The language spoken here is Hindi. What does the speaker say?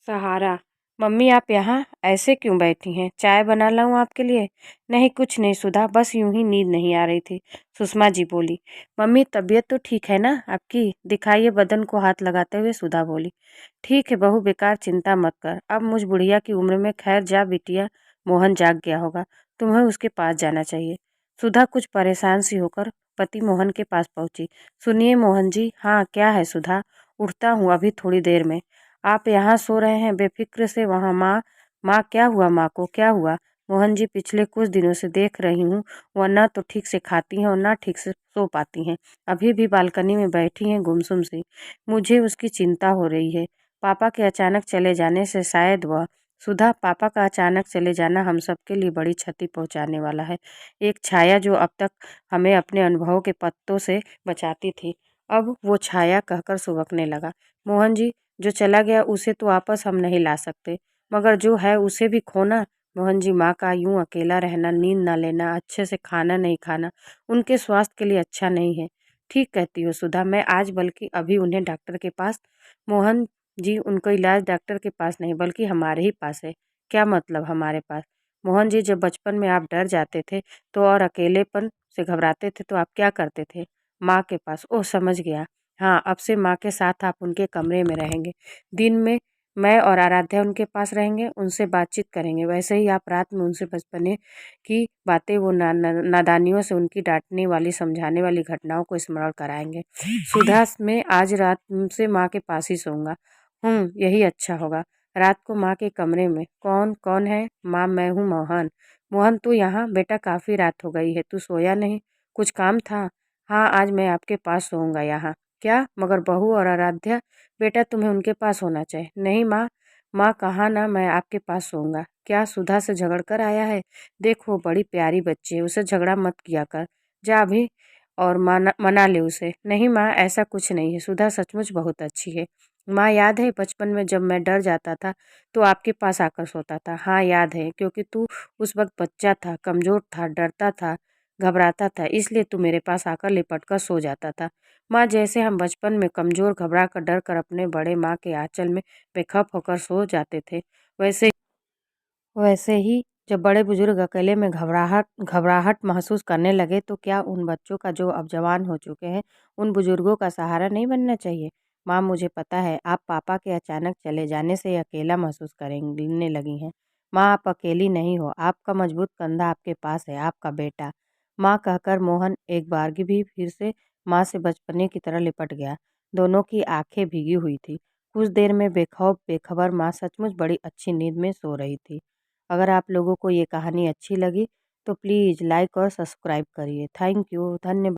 सहारा। मम्मी आप यहाँ ऐसे क्यों बैठी हैं? चाय बना लाऊं आपके लिए? नहीं कुछ नहीं सुधा, बस यूं ही नींद नहीं आ रही थी। सुषमा जी बोली। मम्मी तबीयत तो ठीक है ना आपकी? दिखाइए बदन को हाथ लगाते हुए सुधा बोली। ठीक है बहू, बेकार चिंता मत कर। अब मुझ बुढ़िया की उम्र में खैर जा बिटिया, मोहन जाग गया होगा, तुम्हें उसके पास जाना चाहिए। सुधा कुछ परेशान सी होकर पति मोहन के पास पहुंची। सुनिए मोहन जी। हाँ क्या है सुधा? उठता हूँ अभी थोड़ी देर में। आप यहाँ सो रहे हैं बेफिक्र से, वहाँ माँ। माँ क्या हुआ? माँ को क्या हुआ? मोहन जी पिछले कुछ दिनों से देख रही हूँ, वह न तो ठीक से खाती हैं और न ठीक से सो पाती हैं। अभी भी बालकनी में बैठी हैं गुमसुम सी। मुझे उसकी चिंता हो रही है। पापा के अचानक चले जाने से शायद वह। सुधा, पापा का अचानक चले जाना हम सबके लिए बड़ी क्षति पहुंचाने वाला है। एक छाया जो अब तक हमें अपने अनुभवों के पत्तों से बचाती थी, अब वो छाया कहकर सुबकने लगा। मोहन जी, जो चला गया उसे तो वापस हम नहीं ला सकते, मगर जो है उसे भी खोना। मोहन जी, माँ का यूं अकेला रहना, नींद ना लेना, अच्छे से खाना नहीं खाना उनके स्वास्थ्य के लिए अच्छा नहीं है। ठीक कहती हो सुधा, मैं आज बल्कि अभी उन्हें डॉक्टर के पास। मोहन जी, उनको इलाज डॉक्टर के पास नहीं बल्कि हमारे ही पास है। क्या मतलब हमारे पास? मोहन जी, जब बचपन में आप डर जाते थे तो और अकेलेपन से घबराते थे तो आप क्या करते थे? माँ के पास। ओह समझ गया। हाँ, अब से माँ के साथ आप उनके कमरे में रहेंगे। दिन में मैं और आराध्या उनके पास रहेंगे, उनसे बातचीत करेंगे। वैसे ही आप रात में उनसे बचपने की बातें, वो नादानियों से उनकी डांटने वाली, समझाने वाली घटनाओं को स्मरण कराएंगे। सुधा, मैं आज रात से माँ के पास ही सोऊंगा। यही अच्छा होगा। रात को माँ के कमरे में। कौन कौन है? माँ, मैं हूँ मोहन। मोहन तू यहाँ? बेटा काफ़ी रात हो गई है, तू सोया नहीं? कुछ काम था? हाँ, आज मैं आपके पास सोऊंगा यहाँ। क्या? मगर बहू और आराध्या? बेटा तुम्हें उनके पास होना चाहिए। नहीं माँ, माँ कहा ना मैं आपके पास सोऊंगा। क्या सुधा से झगड़ कर आया है? देखो बड़ी प्यारी बच्ची है, उसे झगड़ा मत किया कर। जा अभी और मना ले उसे। नहीं माँ, ऐसा कुछ नहीं है, सुधा सचमुच बहुत अच्छी है। माँ याद है बचपन में जब मैं डर जाता था तो आपके पास आकर सोता था? हाँ याद है, क्योंकि तू उस वक्त बच्चा था, कमज़ोर था, डरता था, घबराता था, इसलिए तू मेरे पास आकर लिपट कर सो जाता था। माँ, जैसे हम बचपन में कमज़ोर, घबरा कर, डर कर अपने बड़े माँ के आंचल में बेखौफ होकर सो जाते थे, वैसे वैसे ही जब बड़े बुजुर्ग अकेले में घबराहट घबराहट महसूस करने लगे तो क्या उन बच्चों का, जो अब जवान हो चुके हैं, उन बुजुर्गों का सहारा नहीं बनना चाहिए? माँ, मुझे पता है आप पापा के अचानक चले जाने से अकेला महसूस करने लगी हैं। माँ, आप अकेली नहीं हो, आपका मजबूत कंधा आपके पास है, आपका बेटा। माँ कहकर मोहन एक बार भी फिर से माँ से बचपने की तरह लिपट गया। दोनों की आंखें भीगी हुई थी। कुछ देर में बेखौफ बेखबर माँ सचमुच बड़ी अच्छी नींद में सो रही थी। अगर आप लोगों को ये कहानी अच्छी लगी तो प्लीज़ लाइक और सब्सक्राइब करिए। थैंक यू, धन्यवाद।